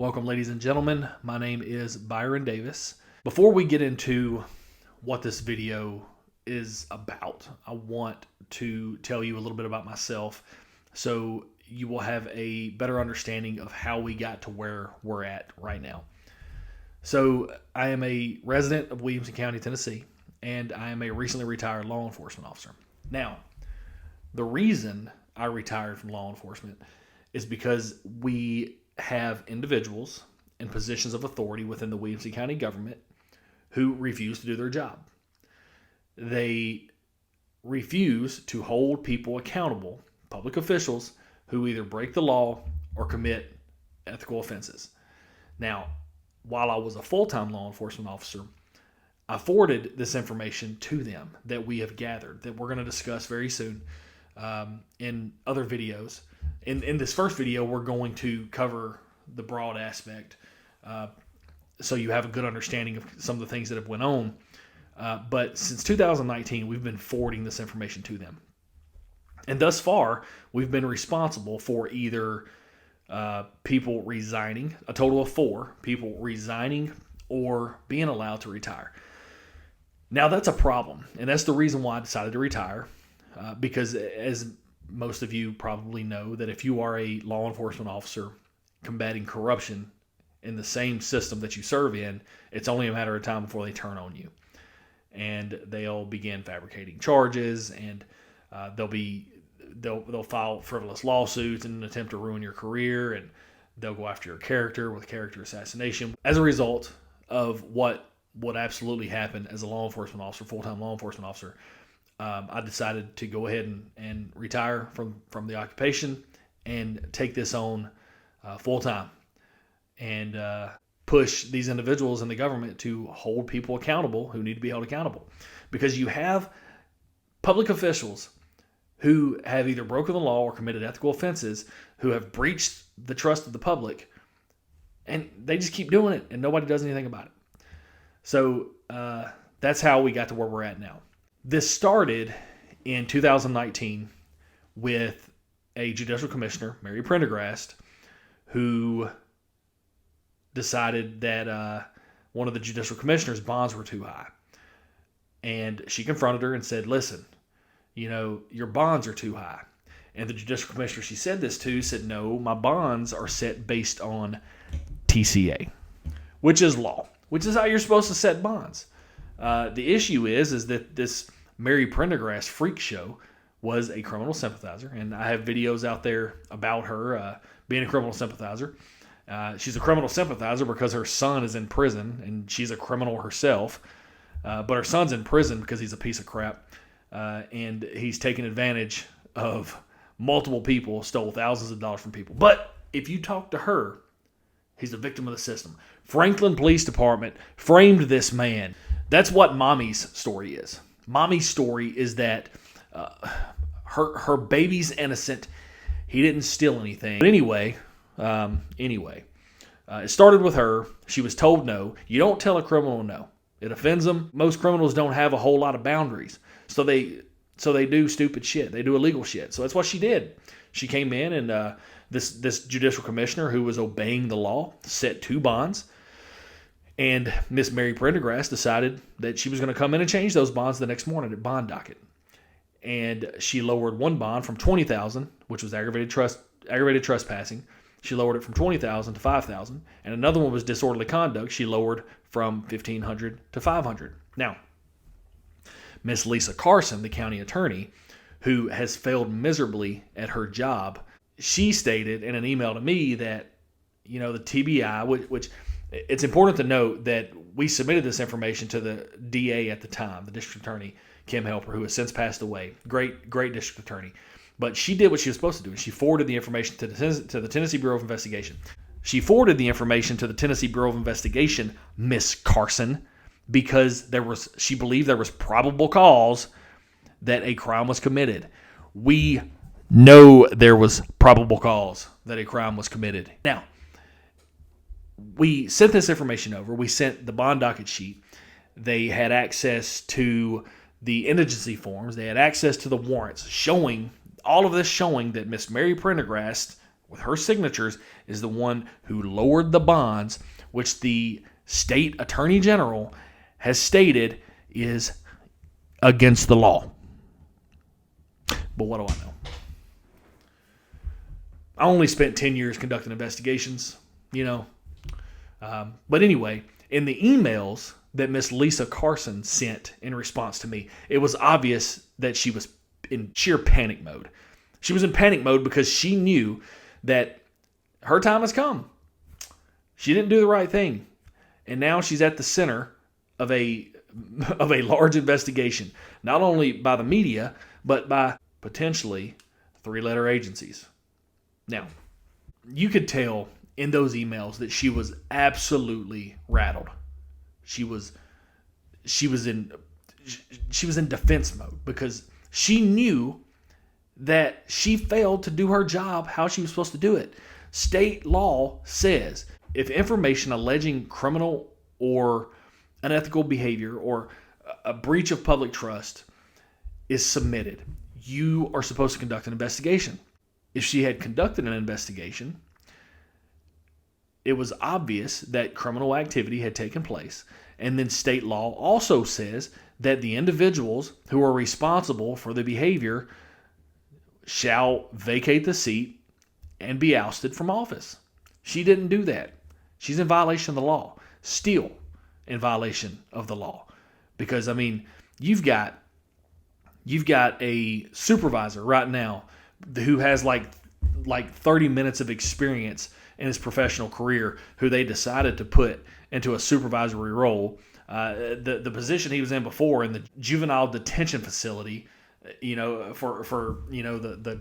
Welcome, ladies and gentlemen. My name is Byron Davis. Before we get into what this video is about, I want to tell you a little bit about myself so you will have a better understanding of how we got to where we're at right now. So I am a resident of Williamson County, Tennessee, and I am a recently retired law enforcement officer. Now, the reason I retired from law enforcement is because we have individuals in positions of authority within the Williamson County government who refuse to do their job. They refuse to hold people accountable, public officials, who either break the law or commit ethical offenses. Now, while I was a full-time law enforcement officer, I forwarded this information to them that we have gathered, that we're going to discuss very soon in other videos. In this first video, we're going to cover the broad aspect so you have a good understanding of some of the things that have went on. But since 2019, we've been forwarding this information to them. And thus far, we've been responsible for either people resigning, a total of 4 people resigning or being allowed to retire. Now, that's a problem, and that's the reason why I decided to retire, because as most of you probably know, that if you are a law enforcement officer combating corruption in the same system that you serve in, it's only a matter of time before they turn on you. And they'll begin fabricating charges, and they'll file frivolous lawsuits in an attempt to ruin your career, and they'll go after your character with character assassination. As a result of what absolutely happened as a law enforcement officer, full-time law enforcement officer, I decided to go ahead and retire from the occupation and take this on full-time and push these individuals in the government to hold people accountable who need to be held accountable. Because you have public officials who have either broken the law or committed ethical offenses, who have breached the trust of the public, and they just keep doing it and nobody does anything about it. So that's how we got to where we're at now. This started in 2019 with a judicial commissioner, Mary Prendergast, who decided that one of the judicial commissioner's bonds were too high. And she confronted her and said, listen, your bonds are too high. And the judicial commissioner she said this to said, no, my bonds are set based on TCA, which is law, which is how you're supposed to set bonds. The issue is that this Mary Prendergast freak show was a criminal sympathizer, and I have videos out there about her being a criminal sympathizer. She's a criminal sympathizer because her son is in prison, and she's a criminal herself. But her son's in prison because he's a piece of crap, and he's taken advantage of multiple people, stole thousands of dollars from people. But if you talk to her, he's a victim of the system. Franklin Police Department framed this man. That's what Mommy's story is. Mommy's story is that her baby's innocent. He didn't steal anything. But anyway, it started with her. She was told no. You don't tell a criminal no. It offends them. Most criminals don't have a whole lot of boundaries. So they do stupid shit. They do illegal shit. So that's what she did. She came in, and this judicial commissioner who was obeying the law set 2 bonds. And Miss Mary Prendergast decided that she was going to come in and change those bonds the next morning at bond docket. And she lowered one bond from $20,000, which was aggravated trespassing. She lowered it from $20,000 to $5,000. And another one was disorderly conduct. She lowered from $1,500 to $500. Now, Miss Lisa Carson, the county attorney, who has failed miserably at her job, she stated in an email to me that, the TBI, which it's important to note that we submitted this information to the DA at the time, the district attorney, Kim Helper, who has since passed away. Great district attorney. But she did what she was supposed to do. She forwarded the information to the Tennessee Bureau of Investigation. She forwarded the information to the Tennessee Bureau of Investigation, Miss Carson, because she believed there was probable cause that a crime was committed. We know there was probable cause that a crime was committed. Now, we sent this information over. We sent the bond docket sheet. They had access to the indigency forms. They had access to the warrants, showing all of this, showing that Miss Mary Prendergast with her signatures, is the one who lowered the bonds, which the state attorney general has stated is against the law. But what do I know? I only spent 10 years conducting investigations, But anyway, in the emails that Miss Lisa Carson sent in response to me, it was obvious that she was in sheer panic mode. She was in panic mode because she knew that her time has come. She didn't do the right thing. And now she's at the center of a large investigation, not only by the media, but by potentially 3-letter agencies. Now, you could tell in those emails that she was absolutely rattled. She was in defense mode because she knew that she failed to do her job how she was supposed to do it. State law says if information alleging criminal or unethical behavior or a breach of public trust is submitted, you are supposed to conduct an investigation. If she had conducted an investigation, it was obvious that criminal activity had taken place. And then state law also says that the individuals who are responsible for the behavior shall vacate the seat and be ousted from office. She didn't do that. She's in violation of the law. Still in violation of the law. Because, you've got a supervisor right now who has like 30 minutes of experience in his professional career who they decided to put into a supervisory role. The position he was in before in the juvenile detention facility, for the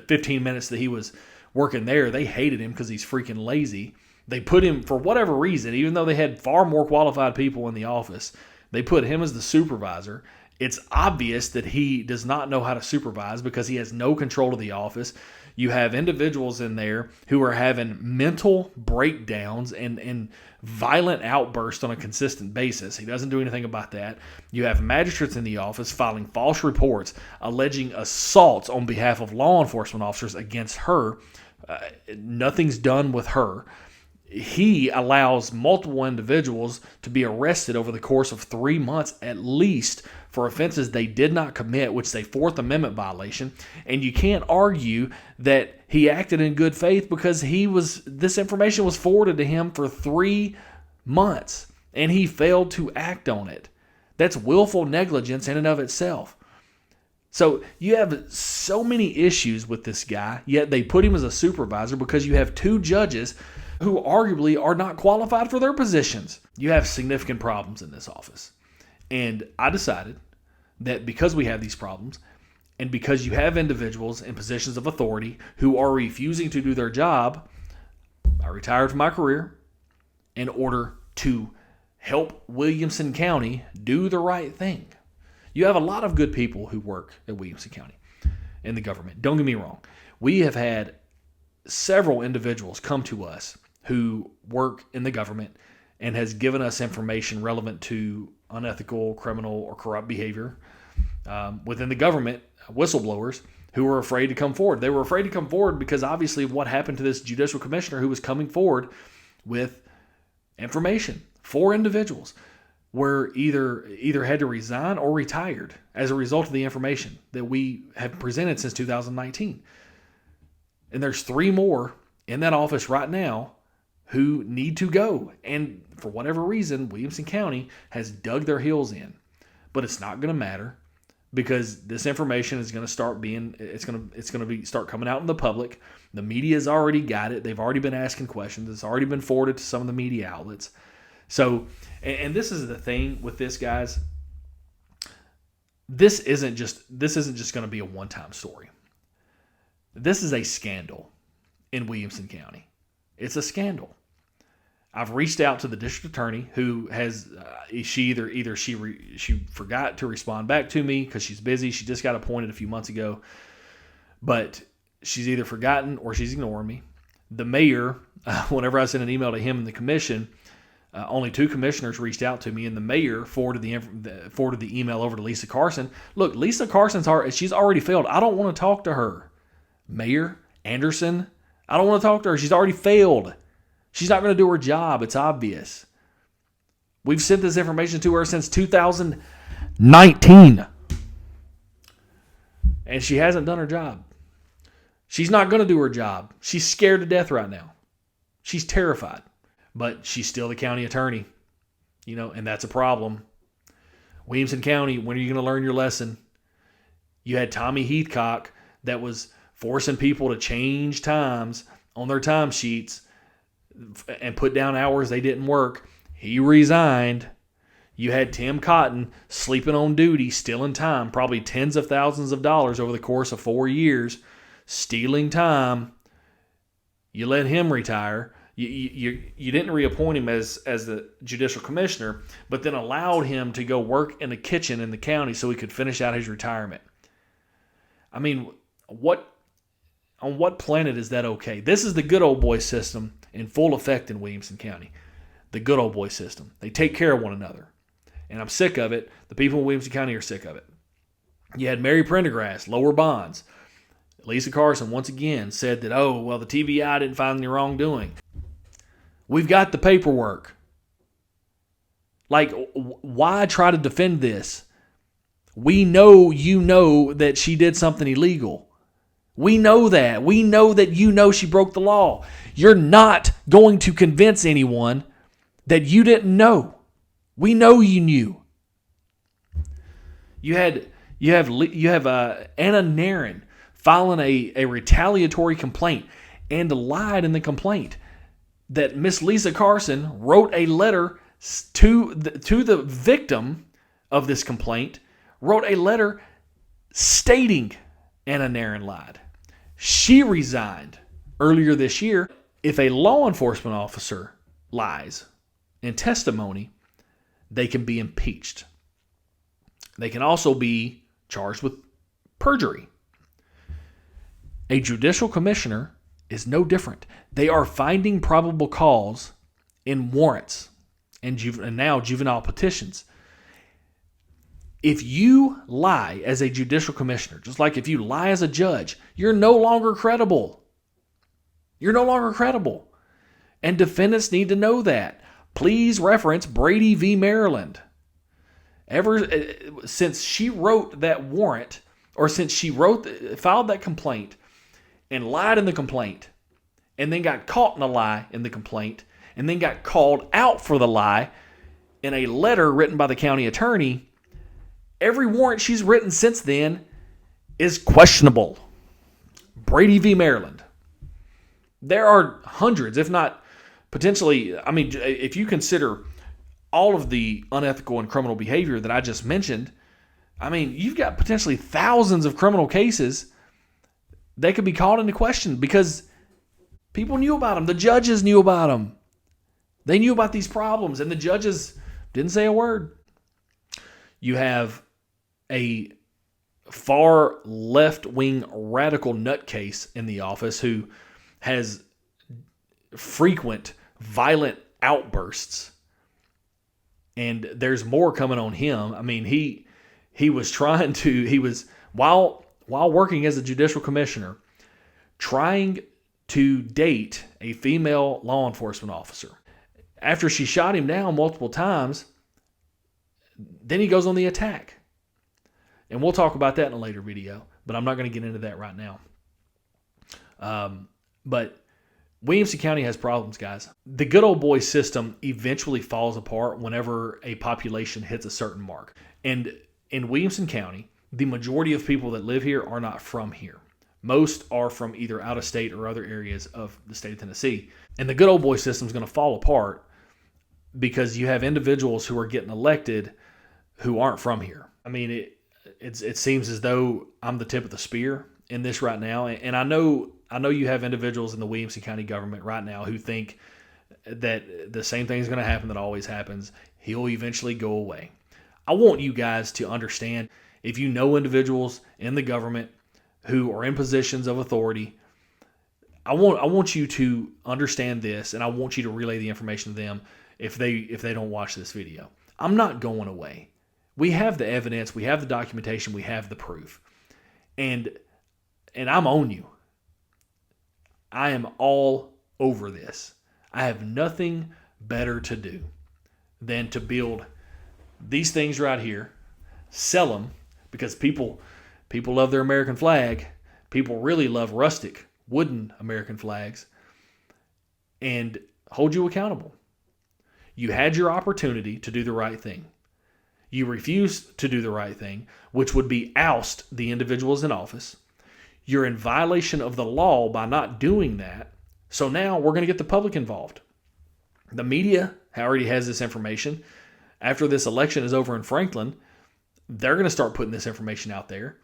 15 minutes that he was working there, they hated him because he's freaking lazy. They put him, for whatever reason, even though they had far more qualified people in the office, they put him as the supervisor. It's obvious that he does not know how to supervise because he has no control of the office. You have individuals in there who are having mental breakdowns and violent outbursts on a consistent basis. He doesn't do anything about that. You have magistrates in the office filing false reports alleging assaults on behalf of law enforcement officers against her. Nothing's done with her. He allows multiple individuals to be arrested over the course of 3 months at least for offenses they did not commit, which is a Fourth Amendment violation. And you can't argue that he acted in good faith because this information was forwarded to him for 3 months and he failed to act on it. That's willful negligence in and of itself. So you have so many issues with this guy, yet they put him as a supervisor because you have 2 judges who arguably are not qualified for their positions. You have significant problems in this office. And I decided that because we have these problems, and because you have individuals in positions of authority who are refusing to do their job, I retired from my career in order to help Williamson County do the right thing. You have a lot of good people who work at Williamson County in the government. Don't get me wrong. We have had several individuals come to us who work in the government and has given us information relevant to unethical, criminal, or corrupt behavior within the government, whistleblowers who were afraid to come forward. They were afraid to come forward because obviously what happened to this judicial commissioner who was coming forward with information. 4 individuals were either had to resign or retired as a result of the information that we have presented since 2019. And there's 3 more in that office right now who need to go. And for whatever reason, Williamson County has dug their heels in. But it's not going to matter because this information is going to start start coming out in the public. The media's already got it. They've already been asking questions. It's already been forwarded to some of the media outlets. So, and this is the thing with this, guys. This isn't just going to be a one-time story. This is a scandal in Williamson County. It's a scandal. I've reached out to the district attorney who has she forgot to respond back to me because she's busy. She just got appointed a few months ago, but she's either forgotten or she's ignoring me. The mayor, whenever I sent an email to him and the commission, only 2 commissioners reached out to me, and the mayor forwarded the email over to Lisa Carson. Look, Lisa Carson's she's already failed. I don't want to talk to her. Mayor Anderson, I don't want to talk to her. She's already failed. She's not going to do her job. It's obvious. We've sent this information to her since 2019. And she hasn't done her job. She's not going to do her job. She's scared to death right now. She's terrified. But she's still the county attorney. And that's a problem. Williamson County, when are you going to learn your lesson? You had Tommy Heathcock that was forcing people to change times on their timesheets and put down hours they didn't work. He resigned. You had Tim Cotton sleeping on duty, stealing time, probably tens of thousands of dollars over the course of 4 years, stealing time. You let him retire. You didn't reappoint him as the judicial commissioner, but then allowed him to go work in the kitchen in the county so he could finish out his retirement. I mean, on what planet is that okay? This is the good old boy system in full effect in Williamson County. The good old boy system. They take care of one another. And I'm sick of it. The people in Williamson County are sick of it. You had Mary Prendergrass, lower bonds. Lisa Carson, once again, said that, the TBI didn't find any wrongdoing. We've got the paperwork. Like, why try to defend this? We know you know that she did something illegal. We know that. We know that you know she broke the law. You're not going to convince anyone that you didn't know. We know you knew. You have Anna Nairn filing a retaliatory complaint and lied in the complaint that Miss Lisa Carson wrote a letter to the victim of this complaint, wrote a letter stating Anna Nairn lied. She resigned earlier this year. If a law enforcement officer lies in testimony, they can be impeached. They can also be charged with perjury. A judicial commissioner is no different. They are finding probable cause in warrants and now juvenile petitions. If you lie as a judicial commissioner, just like if you lie as a judge, you're no longer credible. You're no longer credible. And defendants need to know that. Please reference Brady v. Maryland. Since she wrote that warrant, or since she filed that complaint and lied in the complaint, and then got caught in a lie in the complaint, and then got called out for the lie in a letter written by the county attorney, every warrant she's written since then is questionable. Brady v. Maryland. There are hundreds, if not potentially, if you consider all of the unethical and criminal behavior that I just mentioned, you've got potentially thousands of criminal cases that could be called into question because people knew about them. The judges knew about them. They knew about these problems, and the judges didn't say a word. You have a far left-wing radical nutcase in the office who has frequent violent outbursts, and there's more coming on him. He was while working as a judicial commissioner, trying to date a female law enforcement officer. After she shot him down multiple times, then he goes on the attack. And we'll talk about that in a later video, but I'm not going to get into that right now. But Williamson County has problems, guys. The good old boy system eventually falls apart whenever a population hits a certain mark. And in Williamson County, the majority of people that live here are not from here. Most are from either out of state or other areas of the state of Tennessee. And the good old boy system is going to fall apart because you have individuals who are getting elected who aren't from here. It seems as though I'm the tip of the spear in this right now. And I know you have individuals in the Williamson County government right now who think that the same thing is going to happen that always happens. He'll eventually go away. I want you guys to understand, if you know individuals in the government who are in positions of authority, I want you to understand this, and I want you to relay the information to them if they don't watch this video. I'm not going away. We have the evidence, we have the documentation, we have the proof. And I'm on you. I am all over this. I have nothing better to do than to build these things right here, sell them, because people love their American flag. People really love rustic, wooden American flags, and hold you accountable. You had your opportunity to do the right thing. You refused to do the right thing, which would be oust the individuals in office. You're in violation of the law by not doing that. So now we're going to get the public involved. The media already has this information. After this election is over in Franklin, they're going to start putting this information out there.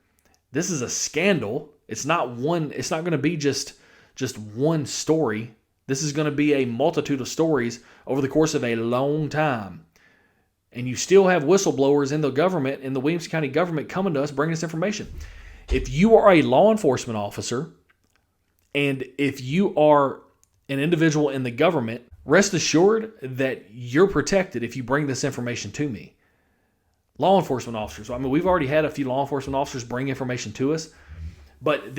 This is a scandal. It's not going to be just one story. This is going to be a multitude of stories over the course of a long time. And you still have whistleblowers in the government, in the Williamson County government, coming to us bringing us information. If you are a law enforcement officer, and if you are an individual in the government, rest assured that you're protected if you bring this information to me. Law enforcement officers. I mean, we've already had a few law enforcement officers bring information to us, but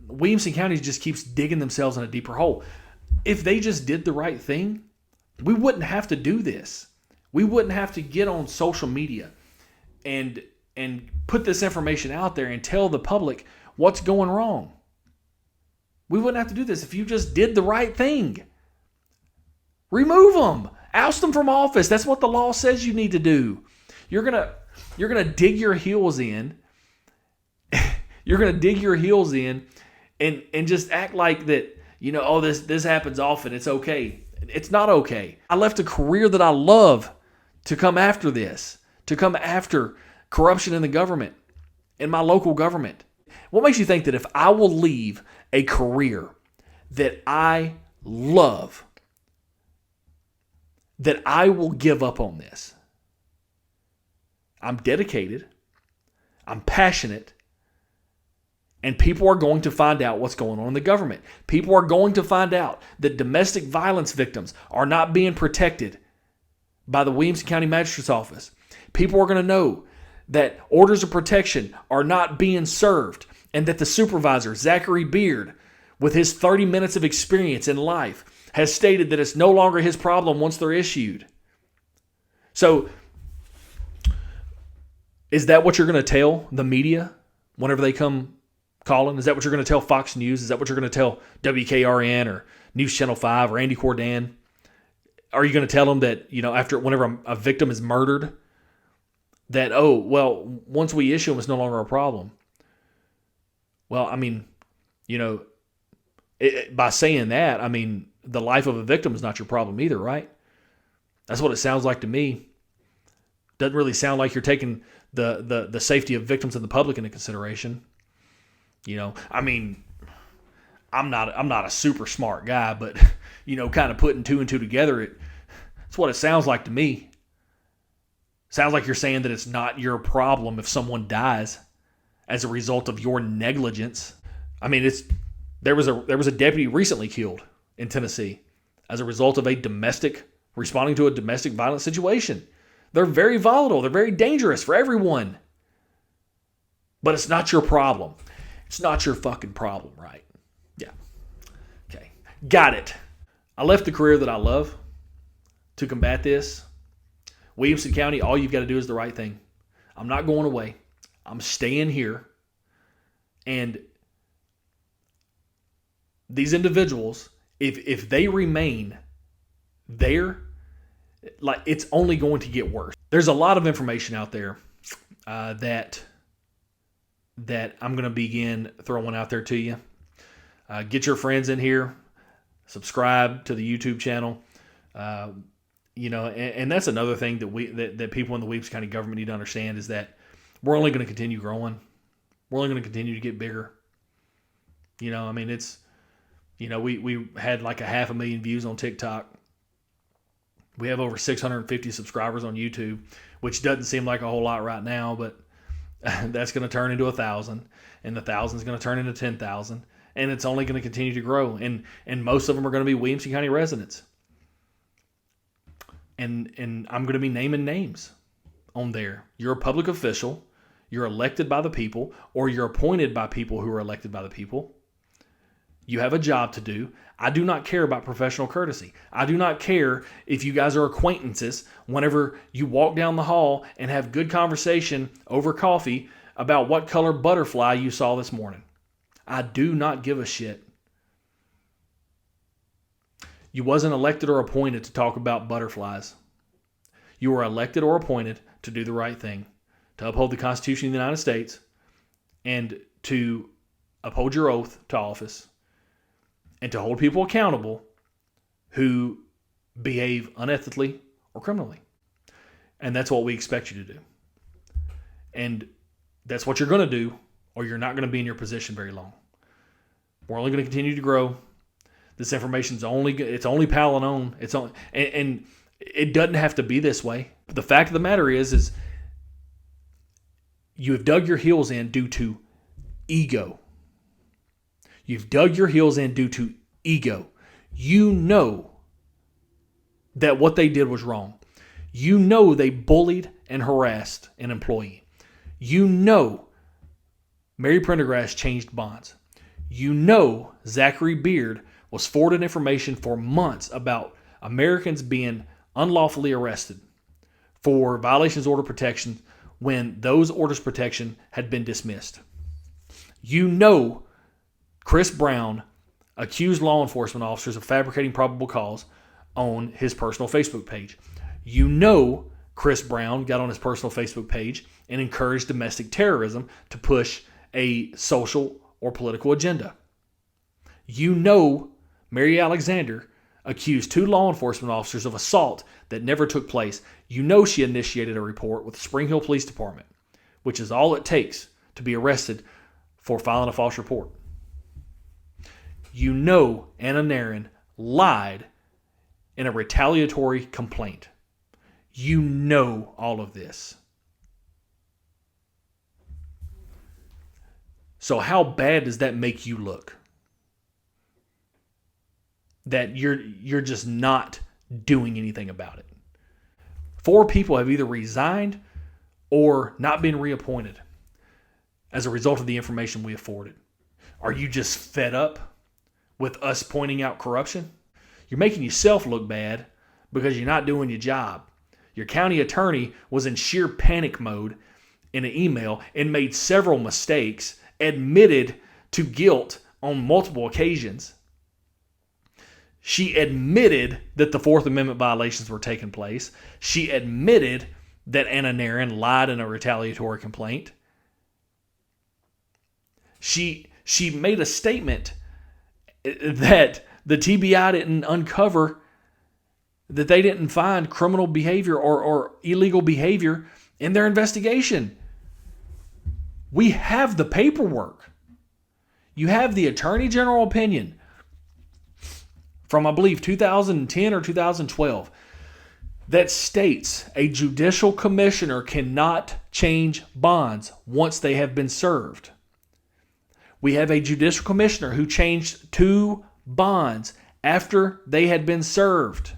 Williamson County just keeps digging themselves in a deeper hole. If they just did the right thing, we wouldn't have to do this. We wouldn't have to get on social media and put this information out there and tell the public what's going wrong. We wouldn't have to do this if you just did the right thing. Remove them. Oust them from office. That's what the law says you need to do. You're gonna dig your heels in. You're gonna dig your heels in and just act like that, oh, this happens often. It's okay. It's not okay. I left a career that I love to come after this, to come after corruption in the government, in my local government. What makes you think that if I will leave a career that I love, that I will give up on this? I'm dedicated, I'm passionate, and people are going to find out what's going on in the government. People are going to find out that domestic violence victims are not being protected by the Williamson County Magistrate's Office. People are going to know that orders of protection are not being served, and that the supervisor, Zachary Beard, with his 30 minutes of experience in life, has stated that it's no longer his problem once they're issued. So, is that what you're going to tell the media whenever they come calling? Is that what you're going to tell Fox News? Is that what you're going to tell WKRN or News Channel 5 or Andy Cordan? Are you going to tell them that, whenever a victim is murdered, that, once we issue them, it's no longer a problem? Well, I mean, by saying that, I mean, the life of a victim is not your problem either, right? That's what it sounds like to me. Doesn't really sound like you're taking the safety of victims and the public into consideration. I mean, I'm not a super smart guy, but kind of putting two and two together, it's what it sounds like to me. Sounds like you're saying that it's not your problem if someone dies as a result of your negligence. I mean, there was a deputy recently killed in Tennessee as a result of responding to a domestic violence situation. They're very volatile. They're very dangerous for everyone. But it's not your problem. It's not your fucking problem, right? Yeah. Okay. Got it. I left the career that I love to combat this. Williamson County, all you've got to do is the right thing. I'm not going away. I'm staying here. And these individuals, if they remain there, it's only going to get worse. There's a lot of information out there that I'm going to begin throwing out there to you. Get your friends in here. Subscribe to the YouTube channel. And that's another thing that people in the Williamson County government need to understand is that we're only going to continue growing. We're only going to continue to get bigger. We had like 500,000 views on TikTok. We have over 650 subscribers on YouTube, which doesn't seem like a whole lot right now, but that's going to turn into 1,000, and the 1,000 is going to turn into 10,000, and it's only going to continue to grow. And most of them are going to be Williamson County residents. And I'm going to be naming names on there. You're a public official. You're elected by the people, or you're appointed by people who are elected by the people. You have a job to do. I do not care about professional courtesy. I do not care if you guys are acquaintances whenever you walk down the hall and have good conversation over coffee about what color butterfly you saw this morning. I do not give a shit. You wasn't elected or appointed to talk about butterflies. You were elected or appointed to do the right thing, to uphold the Constitution of the United States, and to uphold your oath to office, and to hold people accountable who behave unethically or criminally. And that's what we expect you to do. And that's what you're going to do, or you're not going to be in your position very long. We're only going to continue to grow. This information's only piling on. And it doesn't have to be this way. But the fact of the matter is you have dug your heels in due to ego. You've dug your heels in due to ego. You know that what they did was wrong. You know they bullied and harassed an employee. You know Mary Prendergrass changed bonds. You know Zachary Beard was forwarded information for months about Americans being unlawfully arrested for violations of order protection when those orders of protection had been dismissed. You know Chris Brown accused law enforcement officers of fabricating probable cause on his personal Facebook page. You know Chris Brown got on his personal Facebook page and encouraged domestic terrorism to push a social or political agenda. You know Mary Alexander accused 2 law enforcement officers of assault that never took place. You know she initiated a report with the Spring Hill Police Department, which is all it takes to be arrested for filing a false report. You know Anna Nairn lied in a retaliatory complaint. You know all of this. So how bad does that make you look? That you're just not doing anything about it. 4 people have either resigned or not been reappointed as a result of the information we afforded. Are you just fed up with us pointing out corruption? You're making yourself look bad because you're not doing your job. Your county attorney was in sheer panic mode in an email and made several mistakes, admitted to guilt on multiple occasions. She admitted that the Fourth Amendment violations were taking place. She admitted that Anna Nairn lied in a retaliatory complaint. She made a statement that the TBI didn't uncover, that they didn't find criminal behavior or illegal behavior in their investigation. We have the paperwork. You have the Attorney General opinion from, I believe, 2010 or 2012 that states a judicial commissioner cannot change bonds once they have been served. We have a judicial commissioner who changed 2 bonds after they had been served.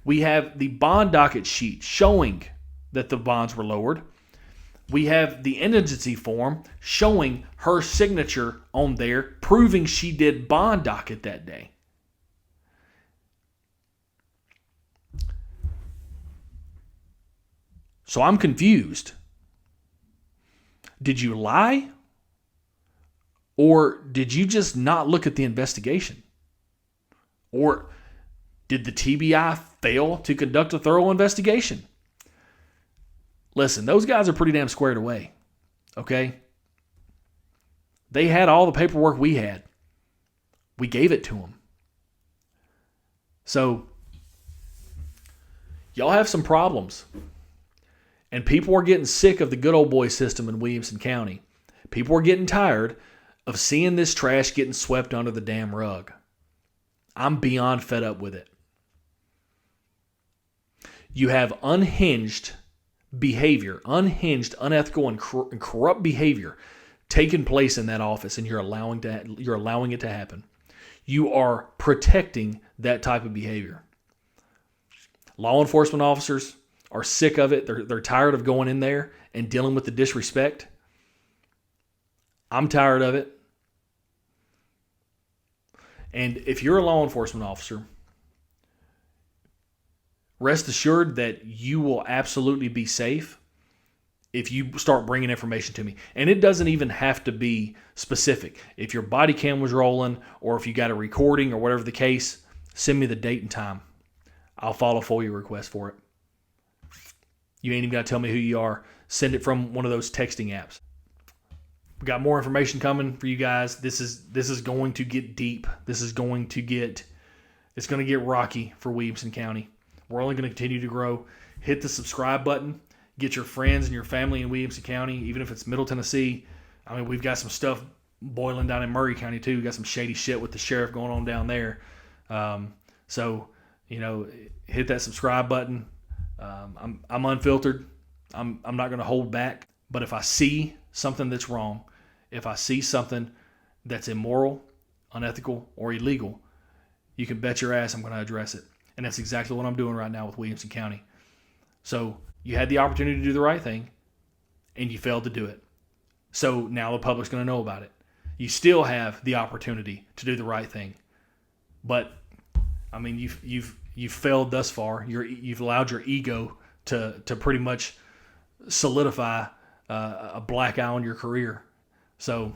We have the bond docket sheet showing that the bonds were lowered. We have the indigency form showing her signature on there, proving she did bond docket that day. So I'm confused. Did you lie? Or did you just not look at the investigation? Or did the TBI fail to conduct a thorough investigation? Listen, those guys are pretty damn squared away, okay? They had all the paperwork we had. We gave it to them. So, y'all have some problems. And people are getting sick of the good old boy system in Williamson County. People are getting tired of seeing this trash getting swept under the damn rug. I'm beyond fed up with it. You have unhinged behavior, unhinged, unethical, and corrupt behavior taking place in that office, and you're allowing it to happen. You are protecting that type of behavior. Law enforcement officers are sick of it. They're tired of going in there and dealing with the disrespect. I'm tired of it. And if you're a law enforcement officer, rest assured that you will absolutely be safe if you start bringing information to me. And it doesn't even have to be specific. If your body cam was rolling, or if you got a recording, or whatever the case, send me the date and time. I'll file a FOIA request for it. You ain't even got to tell me who you are. Send it from one of those texting apps. We got more information coming for you guys. This is going to get deep. It's going to get rocky for Williamson County. We're only going to continue to grow. Hit the subscribe button. Get your friends and your family in Williamson County, even if it's Middle Tennessee. I mean, we've got some stuff boiling down in Murray County too. We've got some shady shit with the sheriff going on down there. So, hit that subscribe button. I'm unfiltered. I'm not going to hold back. But if I see something that's wrong, if I see something that's immoral, unethical, or illegal, you can bet your ass I'm going to address it. And that's exactly what I'm doing right now with Williamson County. So you had the opportunity to do the right thing, and you failed to do it. So now the public's going to know about it. You still have the opportunity to do the right thing, but I mean, you've failed thus far. You've allowed your ego to pretty much solidify a black eye on your career. So,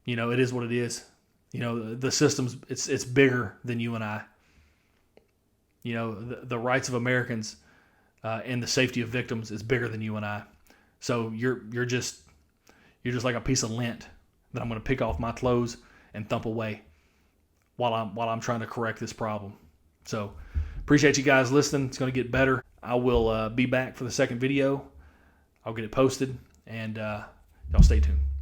it is what it is. The system's it's bigger than you and I. The rights of Americans and the safety of victims is bigger than you and I. So you're just like a piece of lint that I'm going to pick off my clothes and thump away while I'm trying to correct this problem. So appreciate you guys listening. It's going to get better. I will be back for the second video. I'll get it posted, and y'all stay tuned.